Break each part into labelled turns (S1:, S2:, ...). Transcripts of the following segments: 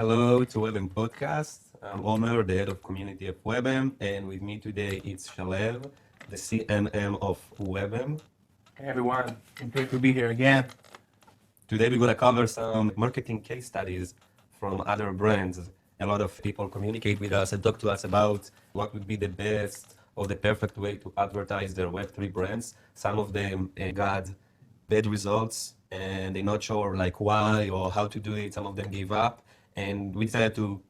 S1: Hello to Web3m podcast. I'm Omer, the head of community of Web3m, and with me today it's Shalev, the CMM of Web3m.
S2: Hey everyone, great to be here again.
S1: Today we're going to cover some marketing case studies from other brands. A lot of people communicate with us and talk to us about what would be the best or the perfect way to advertise their Web3 brands. Some of them got bad results and they're not sure like why or how to do it. Some of them gave up, and we decided to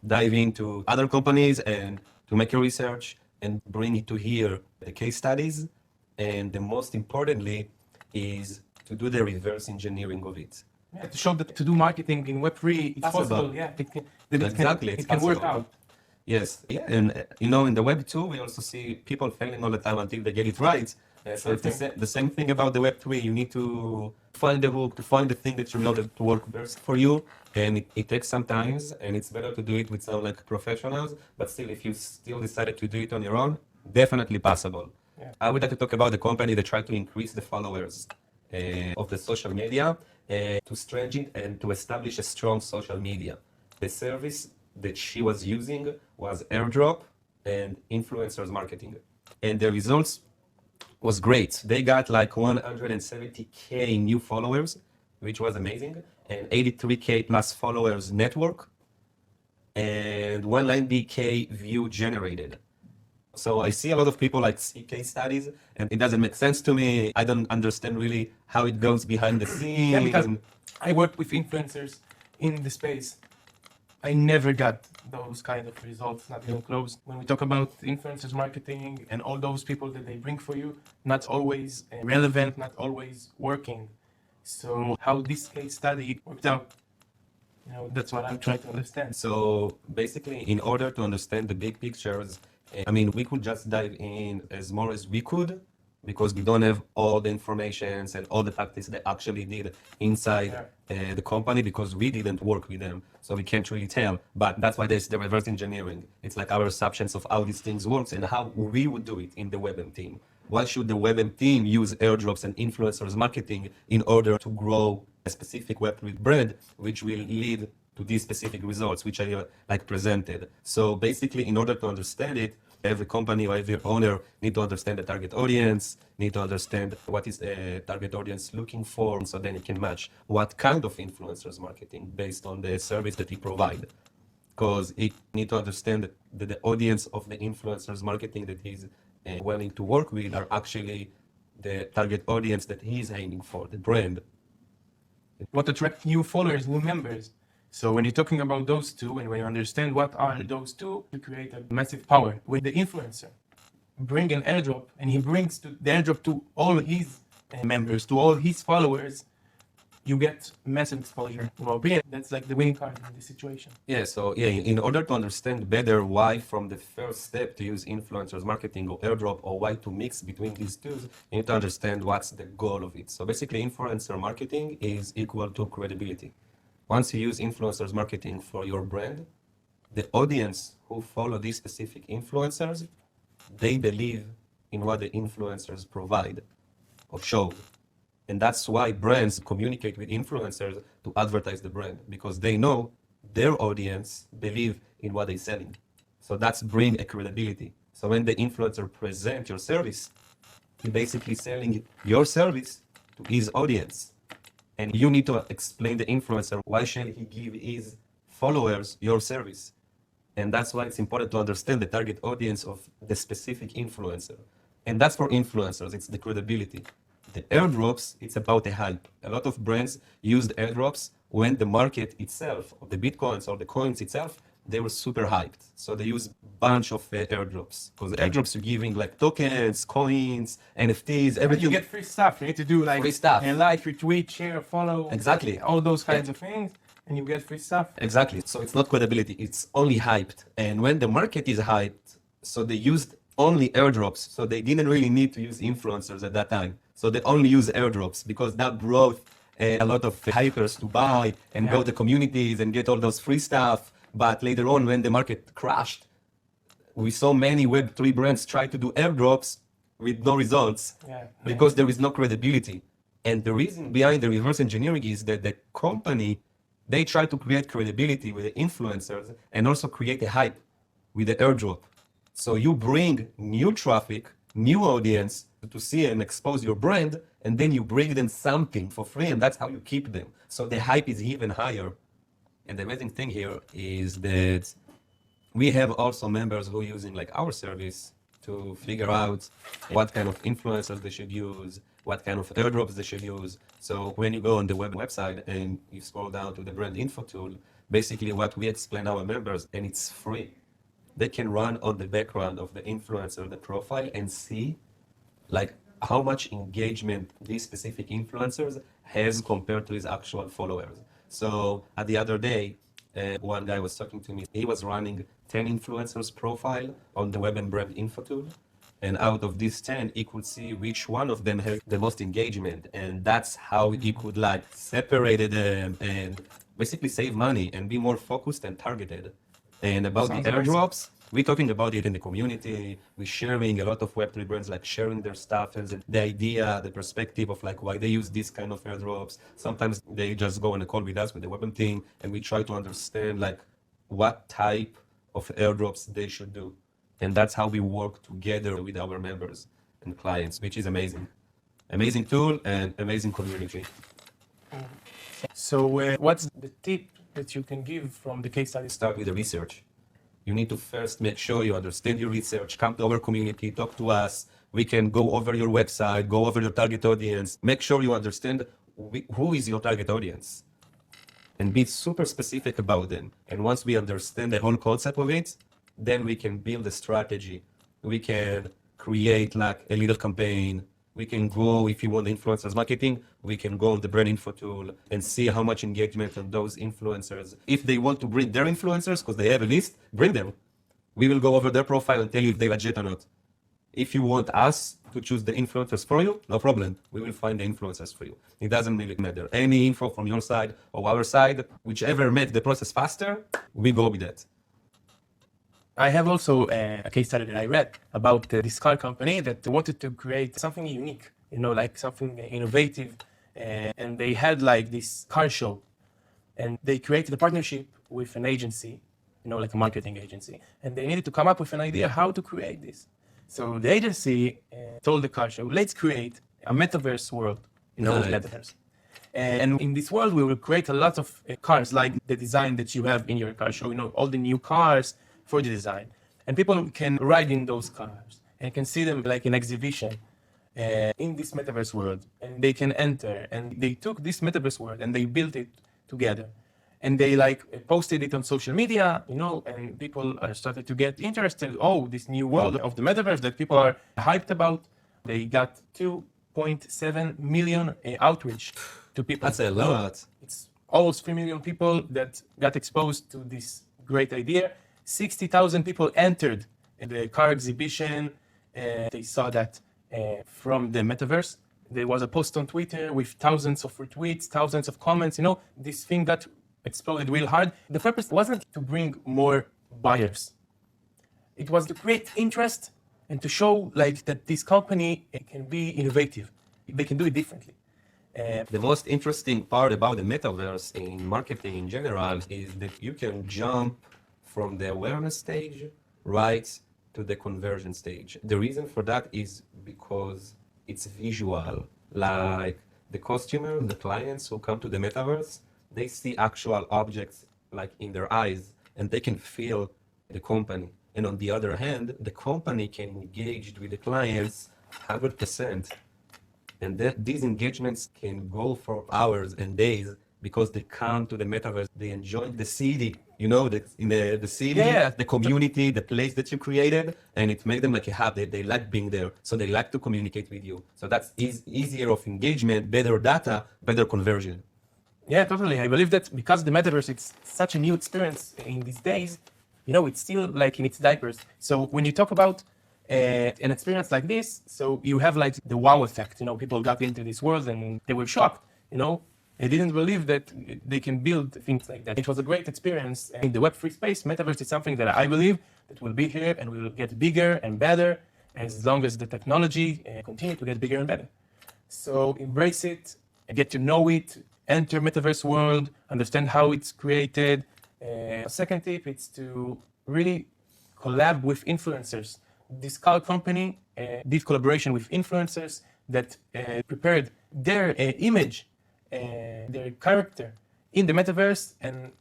S1: dive into other companies and to make a research and bring it to here the case studies, and the most importantly is to do the reverse engineering of it.
S2: Yeah, to show that to do marketing in Web3, it's possible. Yeah,
S1: Exactly,
S2: it
S1: it's
S2: can work
S1: possible.
S2: out.
S1: Yes, yeah, and in the Web 2 we also see people failing all the time until they get it right. So it's the same thing about the Web 3. You need to find the hook, to find the thing that you know that to work best for you, and it takes some time, and it's better to do it with some like professionals. But still, if you still decided to do it on your own, definitely possible.
S2: Yeah.
S1: I would like to talk about the company that tried to increase the followers of the social media to strengthen and to establish a strong social media. The service that she was using was airdrop and influencers marketing, and the results was great. They got like 170K new followers, which was amazing, and 83K plus followers network, and 190K view generated. So I see a lot of people like see case studies, and it doesn't make sense to me. I don't understand really how it goes behind the scenes.
S2: Yeah, because I work with influencers in the space. I never got those kind of results, not even close. When we talk about influencers marketing and all those people that they bring for you, not always relevant, not always working. So how this case study worked out, that's what I'm trying to understand.
S1: So basically, in order to understand the big pictures, I mean, we could just dive in as more as we could because we don't have all the information and all the tactics they actually did inside the company because we didn't work with them. So we can't really tell. But that's why there's the reverse engineering. It's like our assumptions of how these things work and how we would do it in the Web3m team. Why should the Web3m team use airdrops and influencers marketing in order to grow a specific Web3 brand, which will lead to these specific results, which I like presented. So basically, in order to understand it, every company or every owner need to understand the target audience, need to understand what is the target audience looking for, so then it can match what kind of influencers marketing based on the service that he provide. Because it need to understand that the audience of the influencers marketing that he's willing to work with are actually the target audience that he's aiming for, the brand.
S2: What attract new followers, new members. So when you're talking about those two, and when you understand what are those two, you create a massive power. When the influencer bring an airdrop and he brings the airdrop to all his members, to all his followers, you get massive exposure. Well, that's like the winning card in this situation.
S1: Yeah, so in order to understand better why from the first step to use influencers marketing or airdrop or why to mix between these two, you need to understand what's the goal of it. So basically influencer marketing is equal to credibility. Once you use influencers marketing for your brand, the audience who follow these specific influencers, they believe in what the influencers provide or show. And that's why brands communicate with influencers to advertise the brand, because they know their audience believe in what they're selling. So that's bring a credibility. So when the influencer present your service, you're basically selling your service to his audience. And you need to explain the influencer why shall he give his followers your service. And that's why it's important to understand the target audience of the specific influencer. And that's for influencers, it's the credibility. The airdrops, it's about the hype. A lot of brands used airdrops when the market itself, of the bitcoins or the coins itself, they were super hyped. So they use a bunch of airdrops. Because airdrops are giving like tokens, coins, NFTs, everything.
S2: You get free stuff. You need to do like
S1: free stuff.
S2: Like, retweet, share, follow.
S1: Exactly.
S2: All those kinds of things. And you get free stuff.
S1: Exactly. So it's not credibility, it's only hyped. And when the market is hyped, so they used only airdrops. So they didn't really need to use influencers at that time. So they only use airdrops because that brought a lot of hypers to buy and go to communities and get all those free stuff. But later on, when the market crashed, we saw many Web3 brands try to do airdrops with no results because there is no credibility. And the reason behind the reverse engineering is that the company They try to create credibility with the influencers and also create a hype with the airdrop. So you bring new traffic, new audience to see and expose your brand, and then you bring them something for free, and that's how you keep them. So the hype is even higher. And the amazing thing here is that we have also members who are using like our service to figure out what kind of influencers they should use, what kind of airdrops they should use. So when you go on the website and you scroll down to the brand info tool, basically what we explain our members, and it's free. They can run on the background of the influencer, the profile, and see like how much engagement these specific influencers has compared to his actual followers. So at the other day, one guy was talking to me. He was running 10 influencers profile on the web and brand info tool. And out of these 10, he could see which one of them has the most engagement. And that's how he could like separate them and basically save money and be more focused and targeted. And about
S2: Sounds
S1: the
S2: amazing.
S1: airdrops, we're talking about it in the community. We're sharing a lot of Web3 brands, like sharing their stuff and the idea, the perspective of like why they use this kind of airdrops. Sometimes they just go on a call with us with the Web3m team, and we try to understand like what type of airdrops they should do. And that's how we work together with our members and clients, which is amazing. Amazing tool and amazing community.
S2: So what's the tip that you can give from the case study?
S1: Start with the research. You need to first make sure you understand your research, come to our community, talk to us. We can go over your website, go over your target audience. Make sure you understand who is your target audience and be super specific about them. And once we understand the whole concept of it, then we can build a strategy. We can create like a little campaign. We can go, if you want influencers marketing, we can go on the brand info tool and see how much engagement on those influencers. If they want to bring their influencers, because they have a list, bring them. We will go over their profile and tell you if they're legit or not. If you want us to choose the influencers for you, no problem. We will find the influencers for you. It doesn't really matter. Any info from your side or our side, whichever makes the process faster, we go with that.
S2: I have also a case study that I read about this car company that wanted to create something unique, like something innovative. And they had like this car show, and they created a partnership with an agency, like a marketing agency. And they needed to come up with an idea how to create this. So the agency told the car show, let's create a metaverse world,
S1: Right.
S2: metaverse. And in this world, we will create a lot of cars, like the design that you have in your car show, all the new cars for the design. And people can ride in those cars and can see them like an exhibition in this metaverse world. And they can enter. And they took this metaverse world and they built it together. And they posted it on social media, and people started to get interested. Oh, this new world of the metaverse that people are hyped about. They got 2.7 million outreach to people.
S1: That's a lot.
S2: It's almost 3 million people that got exposed to this great idea. 60,000 people entered the car exhibition. They saw that from the metaverse. There was a post on Twitter with thousands of retweets, thousands of comments. This thing got exploded real hard. The purpose wasn't to bring more buyers. It was to create interest and to show that this company can be innovative. They can do it differently.
S1: The most interesting part about the metaverse in marketing in general is that you can jump from the awareness stage right to the conversion stage. The reason for that is because it's visual. Like the customer, the clients who come to the metaverse, they see actual objects like in their eyes, and they can feel the company. And on the other hand, the company can engage with the clients 100%. And these engagements can go for hours and days because they come to the metaverse. They enjoy the city, the city,
S2: Yeah.
S1: the community, the place that you created, and it makes them like a hub. They like being there, so they like to communicate with you. So that's easier of engagement, better data, better conversion.
S2: Yeah, totally. I believe that because the metaverse, it's such a new experience in these days, it's still in its diapers. So when you talk about an experience like this, so you have the wow effect. People got into this world and they were shocked. They didn't believe that they can build things like that. It was a great experience. In the Web3 space, metaverse is something that I believe that will be here and will get bigger and better as long as the technology continue to get bigger and better. So embrace it, get to know it, enter metaverse world, understand how it's created. Second tip is to really collab with influencers. This car company did collaboration with influencers that prepared their image, their character in the metaverse and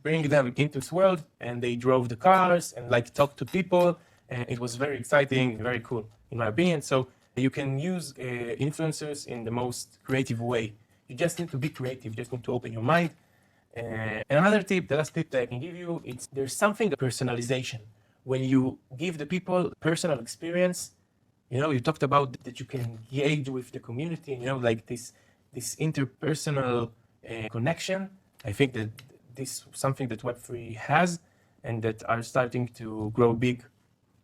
S2: bring them into this world. And they drove the cars and like talked to people. It was very exciting, very cool, in my opinion. So you can use influencers in the most creative way. You just need to be creative. You just need to open your mind. And another tip, the last tip that I can give you, it's there's something personalization. When you give the people personal experience, you know, you talked about that you can engage with the community, you know, like this interpersonal connection. I think that this is something that Web3 has and that are starting to grow big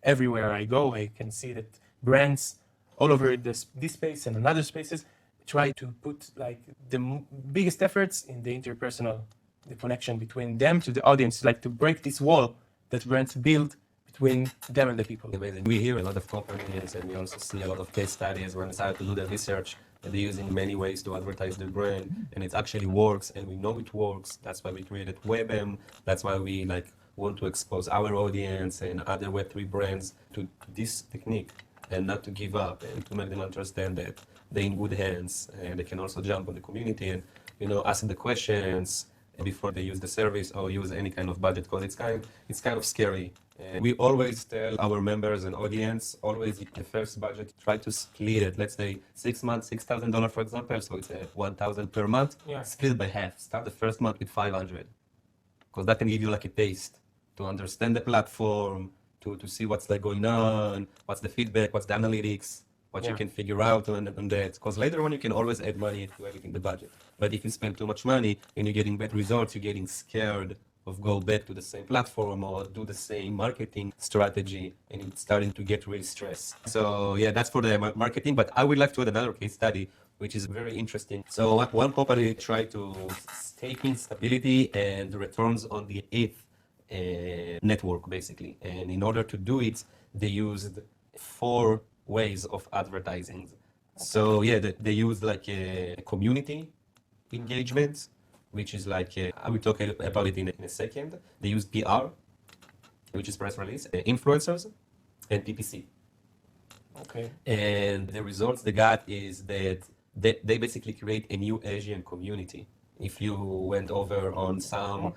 S2: everywhere I go. I can see that brands all over this space and in other spaces try to put like the biggest efforts in the interpersonal, the connection between them to the audience, like to break this wall that brands build between them and the people.
S1: We hear a lot of companies and we also see a lot of case studies when they start to do the research and they're using many ways to advertise their brand and it actually works and we know it works. That's why we created Web3m. That's why we like want to expose our audience and other Web3 brands to this technique and not to give up and to make them understand that they're in good hands and they can also jump on the community and, you know, ask the questions before they use the service or use any kind of budget because it's kind of scary. And we always tell our members and audience, always the first budget, try to split it. Let's say 6 months, $6,000 for example, so it's $1,000 per month.
S2: Yeah.
S1: Split by half. Start the first month with 500 because that can give you like a taste to understand the platform, to see what's like going on, what's the feedback, what's the analytics, what you can figure out on that. Because later on you can always add money to everything the budget. But if you spend too much money and you're getting bad results, you're getting scared of go back to the same platform or do the same marketing strategy and it's starting to get really stressed. So yeah, that's for the marketing, but I would like to add another case study which is very interesting. So one company tried to take in stability and returns on the ETH network basically. And in order to do it, they used 4 ways of advertising. So yeah, they used like a community engagement, which is like, I will talk about it in a second. They use PR, which is press release, influencers, and PPC.
S2: Okay.
S1: And the results they got is that they basically create a new Asian community. If you went over on some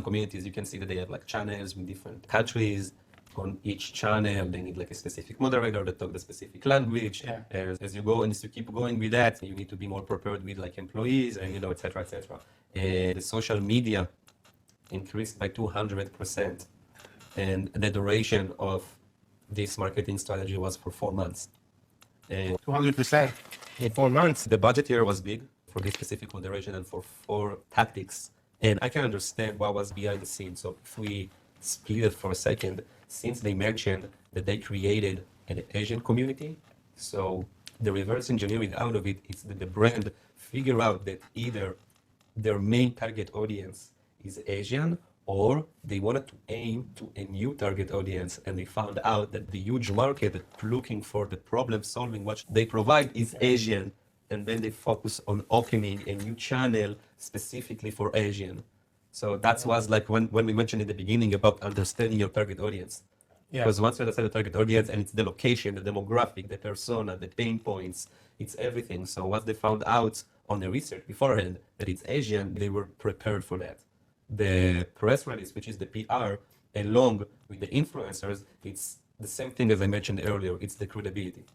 S1: communities, you can see that they have like channels with different countries. On each channel, they need like a specific moderator that talk the specific language.
S2: Yeah.
S1: As you go and as you keep going with that, you need to be more prepared with like employees and, you know, etc., etc. The social media increased by 200%. And the duration of this marketing strategy was for 4 months.
S2: 200%.
S1: In 4 months, the budget here was big for this specific moderation and for 4 tactics. And I can understand what was behind the scenes. So if we split it for a second, since they mentioned that they created an Asian community, so the reverse engineering out of it is that the brand figure out that either their main target audience is Asian or they wanted to aim to a new target audience and they found out that the huge market looking for the problem solving what they provide is Asian, and then they focus on opening a new channel specifically for Asian. So that was like when we mentioned in the beginning about understanding your target audience.
S2: Yeah.
S1: Because once you understand the target audience and it's the location, the demographic, the persona, the pain points, it's everything. So once they found out on the research beforehand that it's Asian, they were prepared for that. The press release, which is the PR, along with the influencers, it's the same thing as I mentioned earlier. It's the credibility.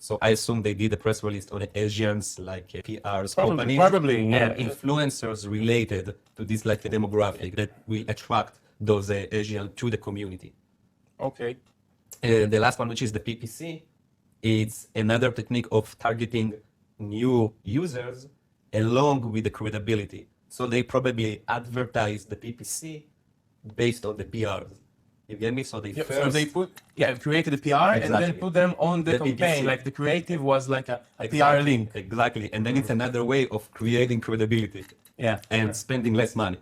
S1: So I assume they did a press release on the Asians, like PRs, companies,
S2: probably, yeah.
S1: and influencers related to this, like the demographic that will attract those Asians to the community.
S2: Okay.
S1: And the last one, which is the PPC, it's another technique of targeting new users along with the credibility. So they probably advertise the PPC based on the PRs. You get me? So they
S2: So they created a PR and then put them on the campaign.
S1: PPC.
S2: Like the creative was like a PR link.
S1: Exactly. And then it's another way of creating credibility.
S2: Yeah.
S1: And spending less money.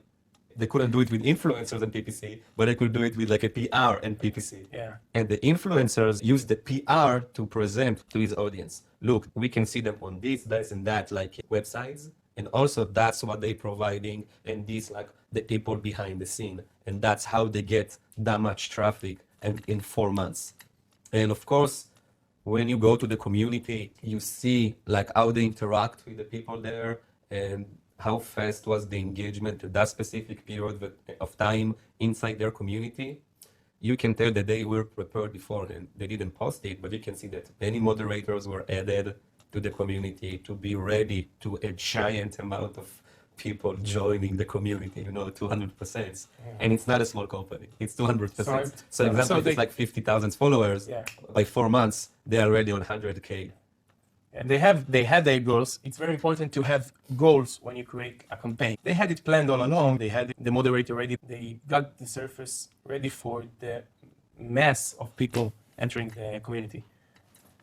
S1: They couldn't do it with influencers and PPC, but they could do it with like a PR and PPC.
S2: Yeah.
S1: And the influencers use the PR to present to his audience. Look, we can see them on this and that, like websites. And also that's what they're providing, and these like the people behind the scene. And that's how they get that much traffic and in 4 months. And of course, when you go to the community, you see like how they interact with the people there and how fast was the engagement to that specific period of time inside their community. You can tell that they were prepared beforehand. They didn't post it, but you can see that many moderators were added to the community to be ready to a giant amount of people joining the community, 200%. And it's not a small company, it's 200%. So example, it's like 50,000 followers. By 4 months, they're already on 100K.
S2: And they had their goals. It's very important to have goals when you create a campaign. They had it planned all along. They had the moderator ready. They got the surface ready for the mass of people entering the community.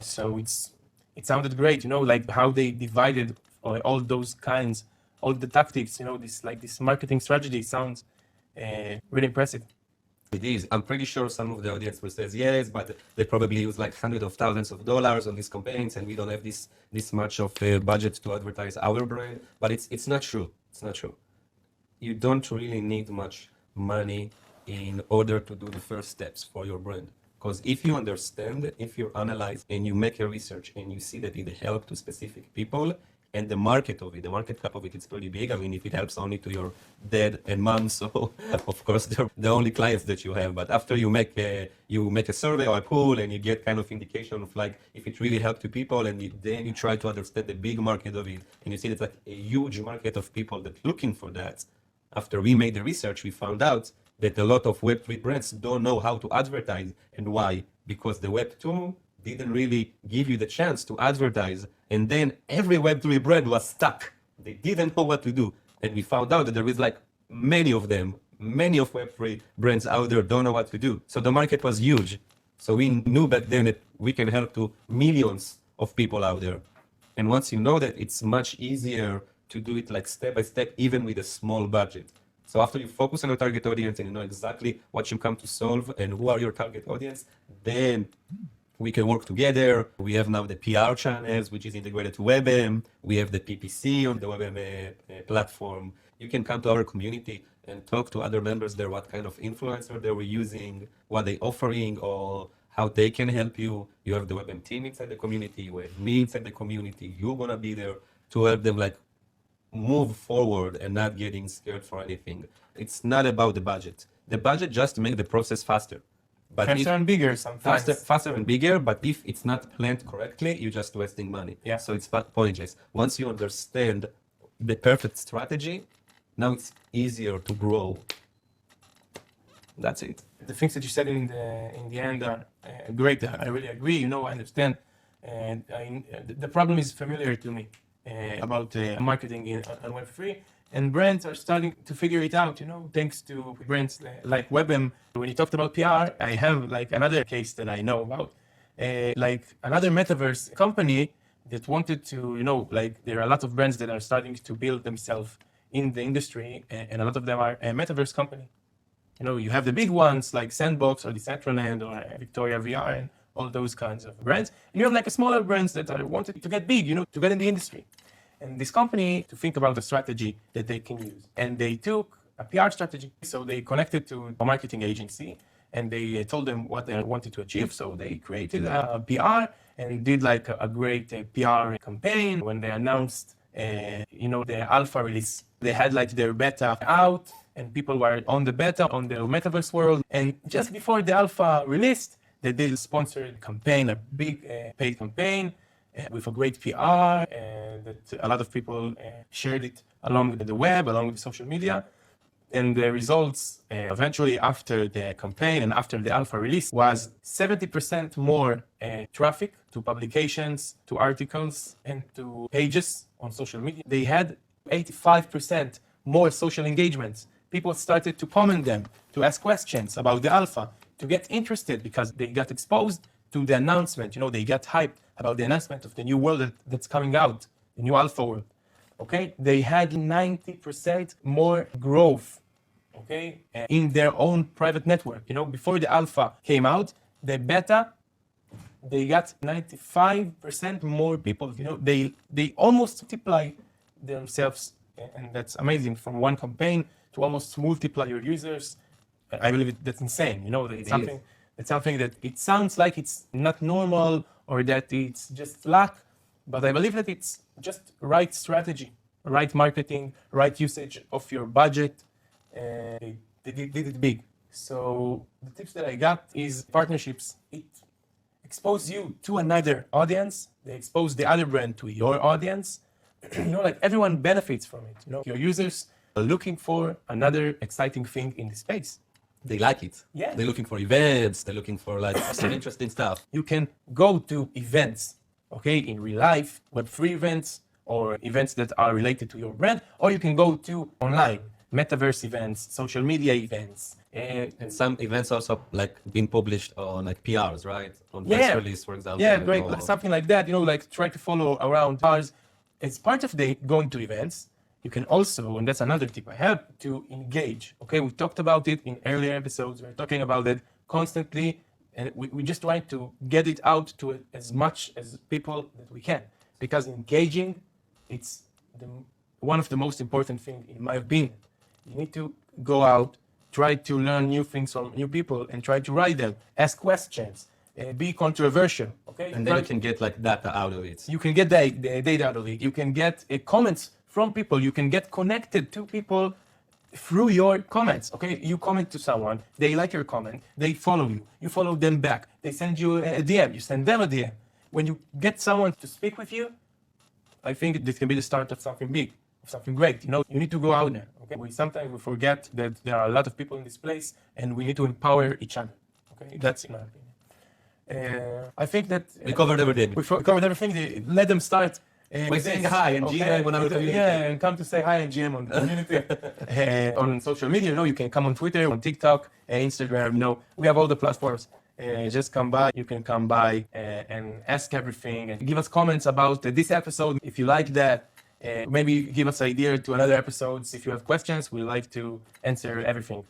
S2: So it sounded great, like how they divided all those kinds, all the tactics, this marketing strategy sounds really impressive.
S1: It is. I'm pretty sure some of the audience will say yes, but they probably use like hundreds of thousands of dollars on these campaigns, and we don't have this much of a budget to advertise our brand. But it's not true. It's not true. You don't really need much money in order to do the first steps for your brand. Because if you understand, if you analyze, and you make a research, and you see that it helps to specific people, and the market cap of it is pretty big. I mean, if it helps only to your dad and mom, so of course they're the only clients that you have. But after you make a survey or a poll, and you get kind of indication of like if it really helped to people, and then you try to understand the big market of it, and you see that like a huge market of people that looking for that. After we made the research, we found out that a lot of Web3 brands don't know how to advertise. And why? Because the Web2 didn't really give you the chance to advertise. And then every Web3 brand was stuck. They didn't know what to do. And we found out that there is like many of Web3 brands out there don't know what to do. So the market was huge. So we knew back then that we can help to millions of people out there. And once you know that, it's much easier to do it like step by step, even with a small budget. So after you focus on your target audience and you know exactly what you come to solve and who are your target audience, then we can work together. We have now the PR channels, which is integrated to WebM. We have the PPC on the WebM platform. You can come to our community and talk to other members there, what kind of influencer they were using, what they offering, or how they can help you. You have the WebM team inside the community. You have me inside the community. You're going to be there to help them like move forward and not getting scared for anything. It's not about the budget. The budget just make the process faster.
S2: But faster and bigger sometimes.
S1: Faster and bigger, but if it's not planned correctly, you're just wasting money.
S2: Yeah.
S1: So it's pointless. Once you understand the perfect strategy, now it's easier to grow. That's it.
S2: The things that you said in the end are great. I really agree. I understand. And the problem is familiar to me about marketing on Web3. And brands are starting to figure it out, thanks to brands like WebM. When you talked about PR, I have like another case that I know about, like another metaverse company that wanted to, there are a lot of brands that are starting to build themselves in the industry, and a lot of them are a metaverse company. You have the big ones like Sandbox or Decentraland or Victoria VR and all those kinds of brands. And you have like a smaller brands that are wanted to get big, to get in the industry. And this company to think about the strategy that they can use. And they took a PR strategy. So they connected to a marketing agency and they told them what they wanted to achieve. So they created a PR and did like a great PR campaign. When they announced, the alpha release, they had like their beta out and people were on the beta on the metaverse world. And just before the alpha released, they did a sponsored campaign, a big paid campaign, with a great PR, that a lot of people shared it along the web, along with social media. And the results eventually after the campaign and after the alpha release was 70% more traffic to publications, to articles, and to pages on social media. They had 85% more social engagements. People started to comment them, to ask questions about the alpha, to get interested because they got exposed to the announcement. They got hyped about the announcement of the new world that's coming out, the new alpha world. Okay, they had 90% more growth. Okay, in their own private network. Before the alpha came out, the beta, they got 95% more people. They almost multiply themselves, and that's amazing, from one campaign to almost multiply your users. I believe that's insane. You know, it's something that it sounds like it's not normal or that it's just luck, but I believe that it's just right strategy, right marketing, right usage of your budget. They did it big. So the tips that I got is partnerships. It expose you to another audience. They expose the other brand to your audience. You know, like everyone benefits from it. You know, your users are looking for another exciting thing in the space.
S1: They like it.
S2: Yeah.
S1: They're looking for events. They're looking for like some interesting stuff.
S2: You can go to events, okay, in real life, Web3 events, or events that are related to your brand, or you can go to online, metaverse events, social media events.
S1: And some events also like being published on like PRs, right? On
S2: Yeah.
S1: press release, for example.
S2: Yeah, great.
S1: or-
S2: Like something like that, you know, like try to follow around ours. As part of the going to events, you can also, and that's another tip I have, to engage. Okay, we talked about it in earlier episodes. We're talking about it constantly, and we just try to get it out to as much as people that we can. Because engaging, it's one of the most important things, in my opinion. You need to go out, try to learn new things from new people, and try to write them, ask questions, be controversial. Okay,
S1: And then you can get like data out of it.
S2: you can get the data out of it. You can get comments from people. You can get connected to people through your comments. Okay, you comment to someone, they like your comment, they follow you, you follow them back, they send you a DM, you send them a DM. When you get someone to speak with you, I think this can be the start of something big, of something great. You know, you need to go out there. Okay, sometimes we forget that there are a lot of people in this place, and we need to empower each other. Okay, that's in my opinion. I think that
S1: We covered everything.
S2: we covered everything. Let them start
S1: By saying hi and GM on our community.
S2: Yeah, and come to say hi and GM on the community. On social media, you know, you can come on Twitter, on TikTok, Instagram. You know, we have all the platforms. Just come by. You can come by and ask everything and give us comments about this episode if you like that. Maybe give us idea to another episodes if you have questions. We like to answer everything.